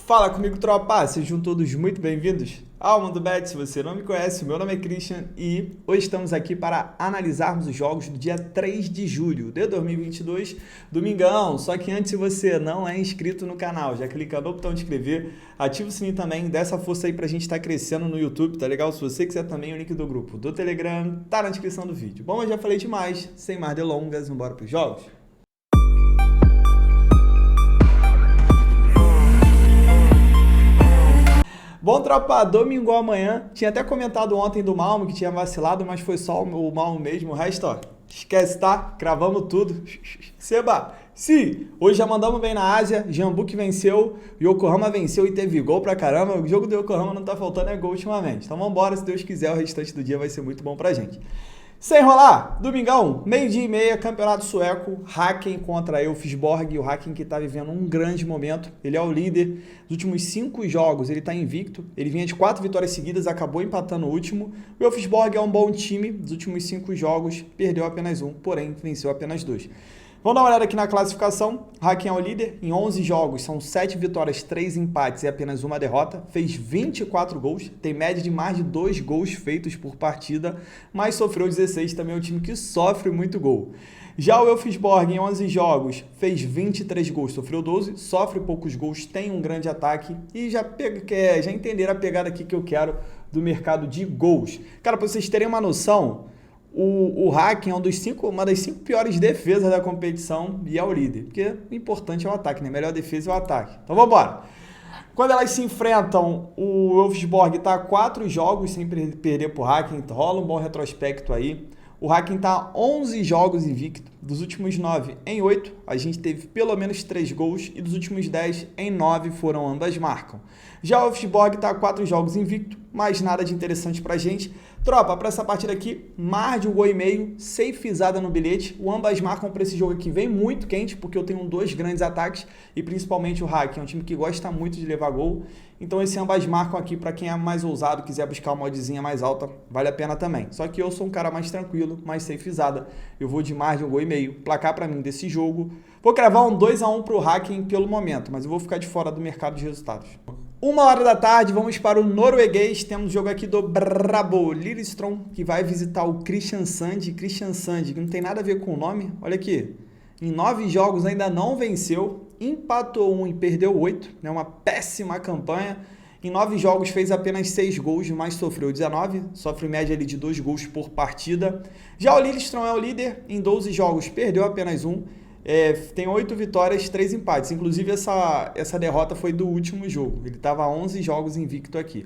Fala comigo, tropa! Sejam todos muito bem-vindos ao Mundo Bet. Se você não me conhece, meu nome é Christian e hoje estamos aqui para analisarmos os jogos do dia 3 de julho de 2022, domingão. Só que antes, se você não é inscrito no canal, já clica no botão de inscrever, ativa o sininho também, dá essa força aí pra gente estar crescendo no YouTube, tá legal? Se você quiser também, o link do grupo do Telegram tá na descrição do vídeo. Bom, eu já falei demais, sem mais delongas, vamos embora pros jogos? Bom, tropa, domingo amanhã, tinha até comentado ontem do Malmo que tinha vacilado, mas foi só o Malmo mesmo, o resto, ó, esquece, tá? Cravamos tudo. Seba, sim, hoje já mandamos bem na Ásia, Jambuque venceu, Yokohama venceu e teve gol pra caramba, o jogo do Yokohama não tá faltando é gol ultimamente, então vambora, se Deus quiser, o restante do dia vai ser muito bom pra gente. Sem enrolar, domingão, 12h30, campeonato sueco, Häcken contra Elfsborg, o Häcken que está vivendo um grande momento, ele é o líder, dos últimos 5 jogos ele está invicto, ele vinha de 4 vitórias seguidas, acabou empatando o último, o Elfsborg é um bom time, dos últimos 5 jogos perdeu apenas um, porém venceu apenas 2. Vamos dar uma olhada aqui na classificação. Häcken é o líder, em 11 jogos, são 7 vitórias, 3 empates e apenas uma derrota. Fez 24 gols, tem média de mais de 2 gols feitos por partida, mas sofreu 16, também é um time que sofre muito gol. Já o Elfsborg, em 11 jogos, fez 23 gols, sofreu 12, sofre poucos gols, tem um grande ataque e já entenderam a pegada aqui que eu quero do mercado de gols. Cara, para vocês terem uma noção, o Häcken é uma das 5 piores defesas da competição e é o líder, porque o importante é o ataque, né? Melhor defesa é o ataque. Então vamos embora. Quando elas se enfrentam, o Elfsborg está a 4 jogos sem perder para o Häcken, então rola um bom retrospecto aí. O Häcken está 11 jogos invicto, dos últimos 9 em 8, a gente teve pelo menos 3 gols e dos últimos 10 em 9 foram ambas marcam. Já o Elfsborg está a 4 jogos invicto, mas nada de interessante pra gente. Tropa, para essa partida aqui, mais de 1,5 gol, safezada no bilhete. O ambas marcam para esse jogo aqui, vem muito quente, porque eu tenho 2 grandes ataques e principalmente o Häcken é um time que gosta muito de levar gol. Então esse ambas marcam aqui, para quem é mais ousado, quiser buscar uma oddzinha mais alta, vale a pena também. Só que eu sou um cara mais tranquilo, mais safezada. Eu vou de mais de 1,5 gol. Placar para mim desse jogo. Vou cravar um 2-1 para o Häcken pelo momento, mas eu vou ficar de fora do mercado de resultados. 1h da tarde, vamos para o norueguês, temos o jogo aqui do Brabo Lillestrøm, que vai visitar o Kristiansand, que não tem nada a ver com o nome, olha aqui, em 9 jogos ainda não venceu, empatou 1 e perdeu 8, né, uma péssima campanha, em 9 jogos fez apenas 6 gols, mas sofreu 19, sofre média ali de 2 gols por partida. Já o Lillestrøm é o líder, em 12 jogos perdeu apenas 1, tem 8 vitórias, 3 empates. Inclusive, essa derrota foi do último jogo. Ele estava 11 jogos invicto aqui.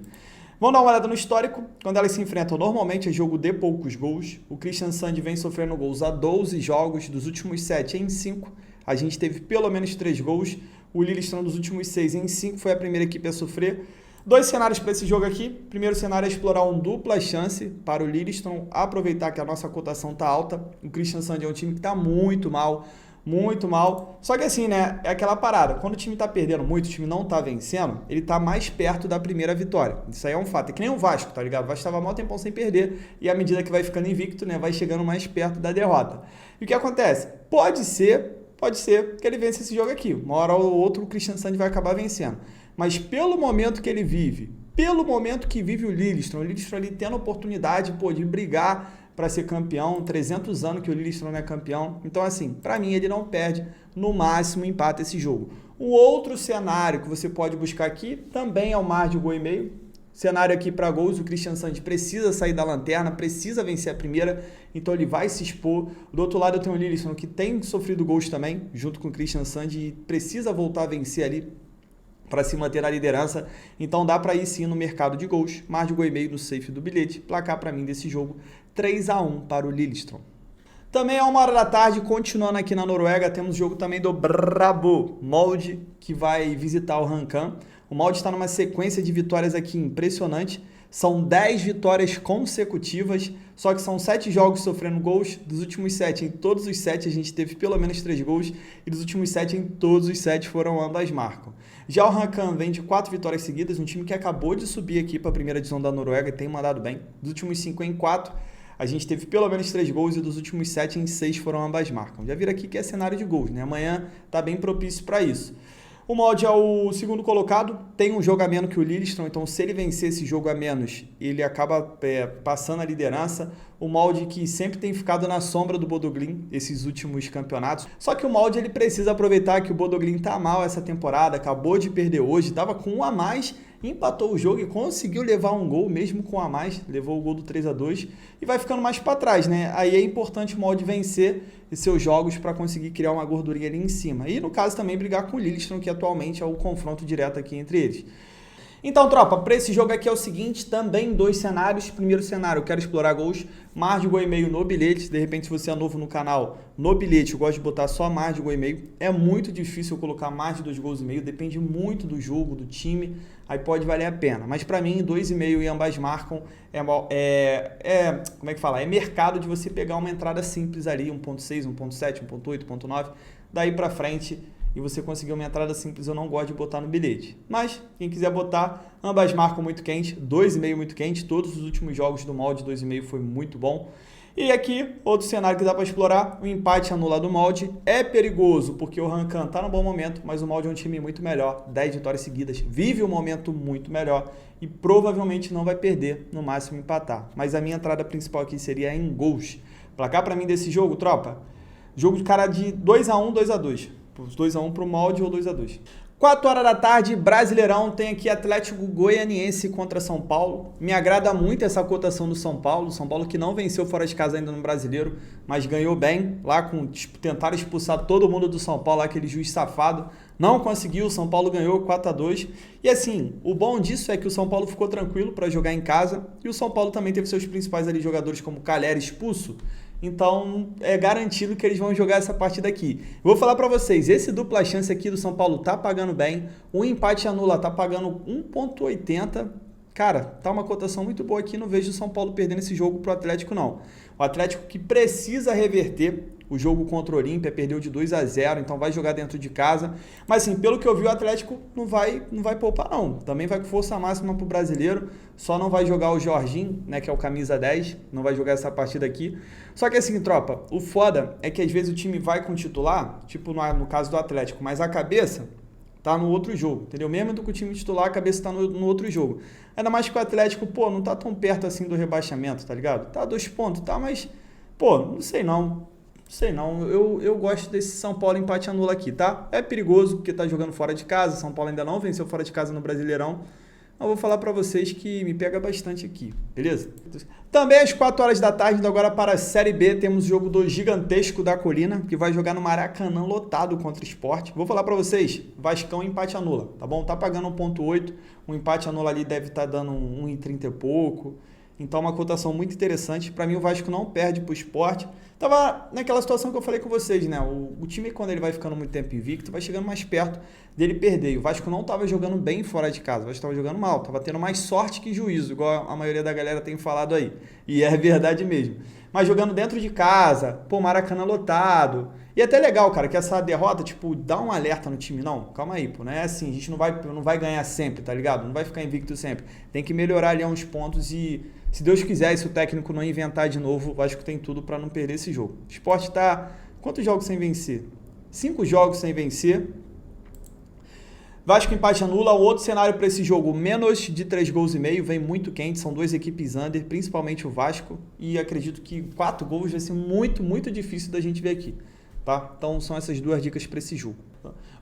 Vamos dar uma olhada no histórico. Quando elas se enfrentam, normalmente é jogo de poucos gols. O Kristiansand vem sofrendo gols há 12 jogos. Dos últimos 7 em 5, a gente teve pelo menos 3 gols. O Lillestrøm dos últimos 6 em 5 foi a primeira equipe a sofrer. 2 cenários para esse jogo aqui. Primeiro cenário é explorar um dupla chance para o Lillestrøm aproveitar que a nossa cotação está alta. O Kristiansand é um time que está muito mal. Muito mal. Só que assim, né, é aquela parada. Quando o time tá perdendo muito, o time não tá vencendo, ele tá mais perto da primeira vitória. Isso aí é um fato. É que nem o Vasco, tá ligado? O Vasco tava mal tempão sem perder e à medida que vai ficando invicto, né, vai chegando mais perto da derrota. E o que acontece? Pode ser que ele vença esse jogo aqui. Uma hora ou outra o Kristiansand vai acabar vencendo. Mas pelo momento que ele vive, pelo momento que vive o Lillestrøm ali tendo a oportunidade, pô, de brigar para ser campeão, 300 anos que o Lillestrøm não é campeão. Então, assim, para mim ele não perde, no máximo empata esse jogo. O outro cenário que você pode buscar aqui também é o mais de 1,5 gol. Cenário aqui para gols, o Kristiansand precisa sair da lanterna, precisa vencer a primeira, então ele vai se expor. Do outro lado eu tenho o Lillestrøm que tem sofrido gols também, junto com o Kristiansand, e precisa voltar a vencer ali para se manter na liderança, então dá para ir sim no mercado de gols, mais de 1,5 gol no safe do bilhete, placar para mim desse jogo, 3-1 para o Lillestrøm. Também é 1h da tarde, continuando aqui na Noruega, temos o jogo também do Brabo Molde, que vai visitar o Rankan. O Molde está numa sequência de vitórias aqui impressionante, são 10 vitórias consecutivas, só que são 7 jogos sofrendo gols, dos últimos 7, em todos os 7 a gente teve pelo menos 3 gols, e dos últimos 7, em todos os 7 foram ambas marcam. Já o Rankan vem de 4 vitórias seguidas, um time que acabou de subir aqui para a primeira divisão da Noruega e tem mandado bem. Dos últimos 5 em 4, a gente teve pelo menos 3 gols e dos últimos 7 em 6 foram ambas marcam. Já viram aqui que é cenário de gols, né? Amanhã tá bem propício para isso. O molde é o segundo colocado, tem um jogo a menos que o Lillestrøm, então se ele vencer esse jogo a menos, ele acaba passando a liderança. O molde que sempre tem ficado na sombra do Bodø Glimt esses últimos campeonatos. Só que o molde ele precisa aproveitar que o Bodø Glimt tá mal essa temporada, acabou de perder hoje, estava com um a mais, empatou o jogo e conseguiu levar um gol mesmo com um a mais, levou o gol do 3-2 e vai ficando mais para trás, né? Aí é importante o molde vencer seus jogos para conseguir criar uma gordurinha ali em cima. E no caso também brigar com o Lillestrøm, que atualmente é o confronto direto aqui entre eles. Então, tropa, para esse jogo aqui é o seguinte, também 2 cenários. Primeiro cenário, eu quero explorar gols, mais de 1,5 no bilhete. De repente, se você é novo no canal, no bilhete eu gosto de botar só mais de 1,5. É muito difícil eu colocar mais de 2,5 gols, depende muito do jogo, do time, aí pode valer a pena. Mas para mim, 2,5 e ambas marcam, como é que fala? É mercado de você pegar uma entrada simples ali, 1.6, 1.7, 1.8, 1.9, daí para frente, e você conseguir uma entrada simples, eu não gosto de botar no bilhete. Mas, quem quiser botar, ambas marcam muito quente, 2,5 muito quente, todos os últimos jogos do molde 2,5 foi muito bom. E aqui, outro cenário que dá para explorar, o empate anula do molde. É perigoso, porque o Rancan está no bom momento, mas o molde é um time muito melhor, 10 vitórias seguidas, vive um momento muito melhor e provavelmente não vai perder, no máximo empatar. Mas a minha entrada principal aqui seria em gols. Placar para mim desse jogo, tropa, jogo de cara de 2-1, 2-2. 2-1 para o molde ou 2-2. 4 horas da tarde, Brasileirão, tem aqui Atlético Goianiense contra São Paulo. Me agrada muito essa cotação do São Paulo. São Paulo que não venceu fora de casa ainda no Brasileiro, mas ganhou bem. Lá com tentaram expulsar todo mundo do São Paulo, aquele juiz safado. Não conseguiu, o São Paulo ganhou 4-2. E assim, o bom disso é que o São Paulo ficou tranquilo para jogar em casa. E o São Paulo também teve seus principais ali jogadores como o Calher expulso. Então, é garantido que eles vão jogar essa partida aqui. Vou falar para vocês, esse dupla chance aqui do São Paulo tá pagando bem. O empate anula tá pagando 1,80. Cara, tá uma cotação muito boa aqui. Não vejo o São Paulo perdendo esse jogo pro Atlético, não. O Atlético que precisa reverter o jogo contra o Olímpia, perdeu de 2-0, então vai jogar dentro de casa. Mas assim, pelo que eu vi, o Atlético não vai poupar não. Também vai com força máxima pro Brasileiro, só não vai jogar o Jorginho, né, que é o camisa 10, não vai jogar essa partida aqui. Só que assim, tropa, o foda é que às vezes o time vai com o titular, tipo no caso do Atlético, mas a cabeça tá no outro jogo, entendeu? Mesmo com o time titular, a cabeça tá no outro jogo. Ainda mais que o Atlético, pô, não tá tão perto assim do rebaixamento, tá ligado? Tá 2 pontos, tá, mas, pô, não sei não. Eu gosto desse São Paulo empate anula aqui, tá? É perigoso porque tá jogando fora de casa, São Paulo ainda não venceu fora de casa no Brasileirão. Eu vou falar para vocês que me pega bastante aqui, beleza? Também às 4 horas da tarde, indo agora para a Série B, temos o jogo do Gigantesco da Colina, que vai jogar no Maracanã lotado contra o Sport. Vou falar para vocês, Vascão empate anula, tá bom? Tá pagando 1,8, um empate anula ali deve estar dando 1,30 e pouco. Então, uma cotação muito interessante. Para mim, o Vasco não perde para o Sport. Tava naquela situação que eu falei com vocês, né? O time, quando ele vai ficando muito tempo invicto, vai chegando mais perto dele perder. E o Vasco não estava jogando bem fora de casa. O Vasco estava jogando mal. Estava tendo mais sorte que juízo, igual a maioria da galera tem falado aí. E é verdade mesmo. Mas jogando dentro de casa, pô, Maracanã lotado. E é até legal, cara, que essa derrota, tipo, dá um alerta no time. Não, calma aí, pô, não é assim. A gente não vai ganhar sempre, tá ligado? Não vai ficar invicto sempre. Tem que melhorar ali uns pontos e... Se Deus quiser, se o técnico não inventar de novo, o Vasco tem tudo para não perder esse jogo. O Sport está... Quantos jogos sem vencer? 5 jogos sem vencer. Vasco empate anula. O outro cenário para esse jogo, menos de 3,5 gols, vem muito quente. São 2 equipes under, principalmente o Vasco. E acredito que 4 gols vai ser muito, muito difícil da gente ver aqui. Tá? Então são essas 2 dicas para esse jogo.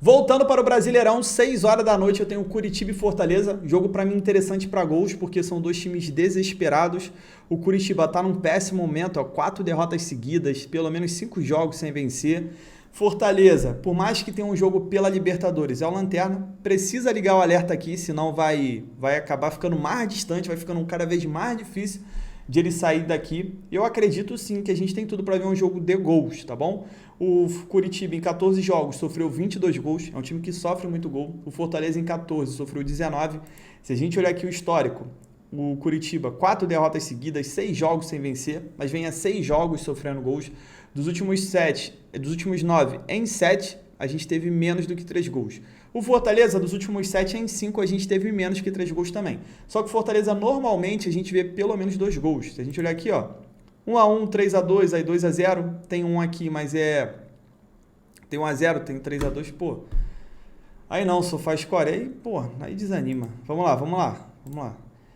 Voltando para o Brasileirão, 6 horas da noite eu tenho Curitiba e Fortaleza, jogo para mim interessante para gols, porque são 2 times desesperados. O Curitiba está num péssimo momento, ó, 4 derrotas seguidas, pelo menos 5 jogos sem vencer. Fortaleza, por mais que tenha um jogo pela Libertadores, é o lanterna, precisa ligar o alerta aqui, senão vai acabar ficando mais distante, vai ficando cada vez mais difícil de ele sair daqui. Eu acredito sim que a gente tem tudo para ver um jogo de gols, tá bom? O Curitiba em 14 jogos sofreu 22 gols, é um time que sofre muito gol. O Fortaleza em 14 sofreu 19. Se a gente olhar aqui o histórico, o Curitiba 4 derrotas seguidas, 6 jogos sem vencer, mas vem a 6 jogos sofrendo gols. Dos últimos 9 em 7, a gente teve menos do que 3 gols. O Fortaleza, dos últimos 7 em 5, a gente teve menos que 3 gols também. Só que o Fortaleza, normalmente, a gente vê pelo menos 2 gols. Se a gente olhar aqui, ó, 1-1, 3-2, aí 2-0, tem um aqui, mas tem 1-0, tem 3-2, pô. Aí não, SofaScore, aí, pô, aí desanima. Vamos lá.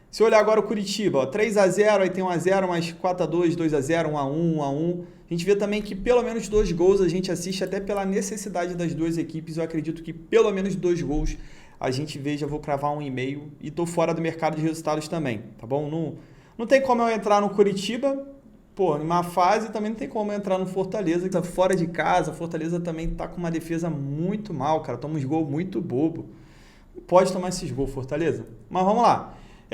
Se olhar agora o Curitiba, ó, 3x0, aí tem 1x0, mais 4x2, 2x0, 1x1, 1x1. A gente vê também que pelo menos 2 gols a gente assiste até pela necessidade das duas equipes. Eu acredito que pelo menos 2 gols a gente vê, já vou cravar 1,5 e tô fora do mercado de resultados também, tá bom? Não tem como eu entrar no Curitiba, pô, numa fase, também não tem como eu entrar no Fortaleza, que tá fora de casa. Fortaleza também tá com uma defesa muito mal, cara, toma uns gols muito bobo. Não pode tomar esses gols, Fortaleza. Mas vamos lá.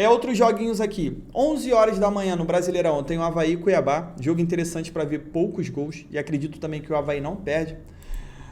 Outros joguinhos aqui. 11 horas da manhã no Brasileirão tem o Avaí e Cuiabá. Jogo interessante para ver poucos gols. E acredito também que o Avaí não perde.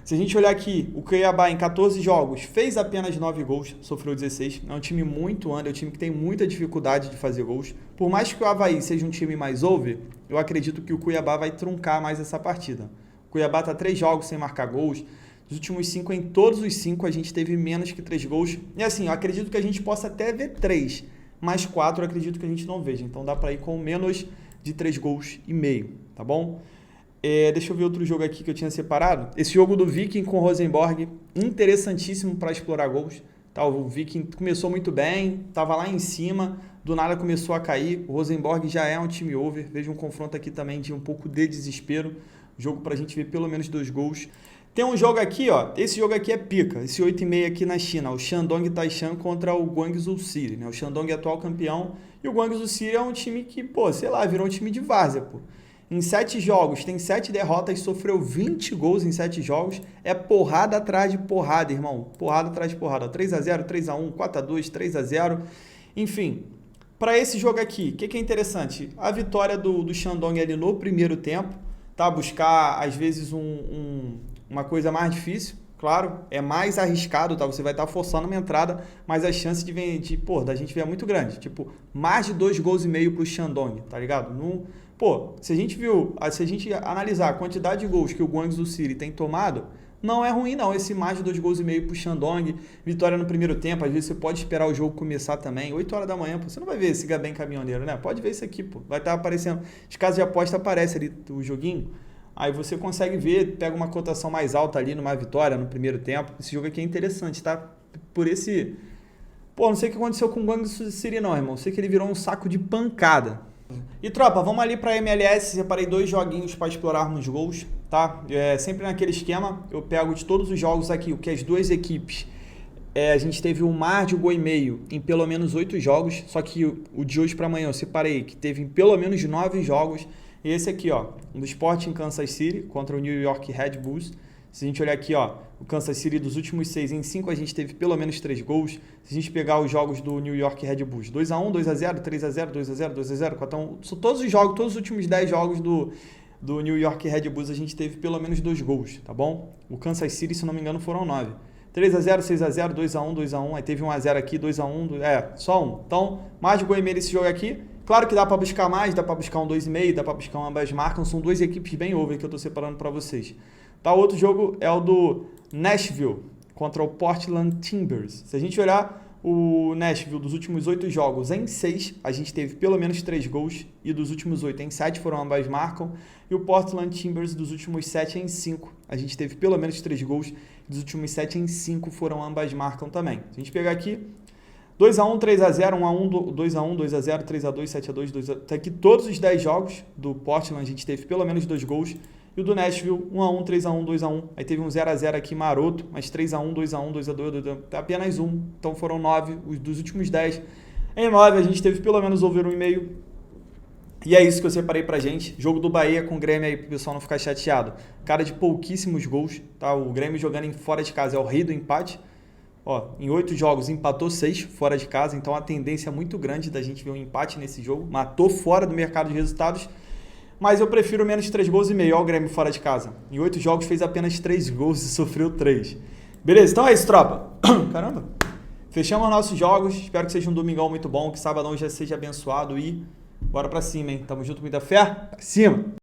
Se a gente olhar aqui, o Cuiabá em 14 jogos fez apenas 9 gols, sofreu 16. É um time muito under, é um time que tem muita dificuldade de fazer gols. Por mais que o Avaí seja um time mais over, eu acredito que o Cuiabá vai truncar mais essa partida. O Cuiabá está 3 jogos sem marcar gols. Nos últimos 5, em todos os 5, a gente teve menos que 3 gols. E assim, eu acredito que a gente possa até ver 3. Mais 4 eu acredito que a gente não veja. Então dá para ir com menos de 3 gols e meio, tá bom? Deixa eu ver outro jogo aqui que eu tinha separado. Esse jogo do Viking com o Rosenborg, interessantíssimo para explorar gols. Tá, o Viking começou muito bem, estava lá em cima, do nada começou a cair. O Rosenborg já é um time over. Vejo um confronto aqui também de um pouco de desespero. Jogo para a gente ver pelo menos 2 gols. Tem um jogo aqui, ó. Esse jogo aqui é pica. Esse 8,5 aqui na China. O Shandong Taishan contra o Guangzhou City, né? O Shandong é atual campeão. E o Guangzhou City é um time que, pô, sei lá, virou um time de várzea, pô. Em 7 jogos, tem 7 derrotas, sofreu 20 gols em 7 jogos. É porrada atrás de porrada, irmão. Porrada atrás de porrada. 3x0, 3x1, 4x2, 3x0. Enfim, para esse jogo aqui, o que é interessante? A vitória do Shandong ali no primeiro tempo, tá? Buscar, às vezes, uma coisa mais difícil, claro, é mais arriscado, tá? Você vai estar forçando uma entrada, mas a chance da gente ver é muito grande. Tipo, mais de 2 gols e meio pro Shandong, tá ligado? Se a gente analisar a quantidade de gols que o Guangzhou City tem tomado, não é ruim não, esse mais de 2 gols e meio pro Shandong, vitória no primeiro tempo, às vezes você pode esperar o jogo começar também, 8 horas da manhã, pô, você não vai ver esse Gabem caminhoneiro, né? Pode ver isso aqui, pô, vai estar aparecendo, de casas de aposta aparece ali o joguinho, aí você consegue ver, pega uma cotação mais alta ali numa vitória no primeiro tempo. Esse jogo aqui é interessante, tá? Não sei o que aconteceu com o Guangzhou City não, irmão. Sei que ele virou um saco de pancada. E tropa, vamos ali para MLS. Separei 2 joguinhos para explorarmos gols, tá? Sempre naquele esquema. Eu pego de todos os jogos aqui, o que as duas equipes... a gente teve um mar de gol e meio em pelo menos 8 jogos. Só que o de hoje para amanhã eu separei que teve em pelo menos 9 jogos. E esse aqui, ó, do Sporting Kansas City contra o New York Red Bulls. Se a gente olhar aqui, ó, o Kansas City dos últimos 6, em 5 a gente teve pelo menos 3 gols. Se a gente pegar os jogos do New York Red Bulls, 2x1, 2x0, 3x0, 2x0, 2x0, 4x1, todos os jogos, todos os últimos 10 jogos do New York Red Bulls a gente teve pelo menos 2 gols, tá bom? O Kansas City, se não me engano, foram 9. 3x0, 6x0, 2x1, 2x1, aí teve 1x0 aqui, 2x1, só 1. Então, mais de gol e meio nesse jogo aqui. Claro que dá para buscar mais, dá para buscar um 2,5, dá para buscar um ambas marcam, são 2 equipes bem over que eu estou separando para vocês. Tá, o outro jogo é o do Nashville contra o Portland Timbers. Se a gente olhar o Nashville dos últimos 8 jogos, em 6 a gente teve pelo menos 3 gols e dos últimos 8 em 7 foram ambas marcam. E o Portland Timbers dos últimos 7 em 5 a gente teve pelo menos 3 gols e dos últimos 7 em 5 foram ambas marcam também. Se a gente pegar aqui 2x1, 3x0, 1x1, 2x1, 2x0, 3x2, 7x2, 2x... Até aqui todos os 10 jogos do Portland a gente teve pelo menos 2 gols. E o do Nashville, 1x1, 3x1, 2x1. Aí teve um 0x0 aqui maroto, mas 3x1, 2x1, 2x2, 2x2, apenas 1. Então foram 9, os dos últimos 10. Em 9 a gente teve pelo menos over 1,5. E é isso que eu separei pra gente. Jogo do Bahia com o Grêmio aí, pro pessoal não ficar chateado. Cara de pouquíssimos gols, tá? O Grêmio jogando em fora de casa é o rei do empate. Ó, em 8 jogos empatou 6 fora de casa, então a tendência é muito grande da gente ver um empate nesse jogo. Matou fora do mercado de resultados, mas eu prefiro menos de 3 gols e meio. Ó, o Grêmio fora de casa. Em 8 jogos fez apenas 3 gols e sofreu 3. Beleza, então é isso, tropa. Caramba. Fechamos nossos jogos. Espero que seja um domingão muito bom, que sabadão já seja abençoado e bora pra cima, hein? Tamo junto, muita fé. Pra cima.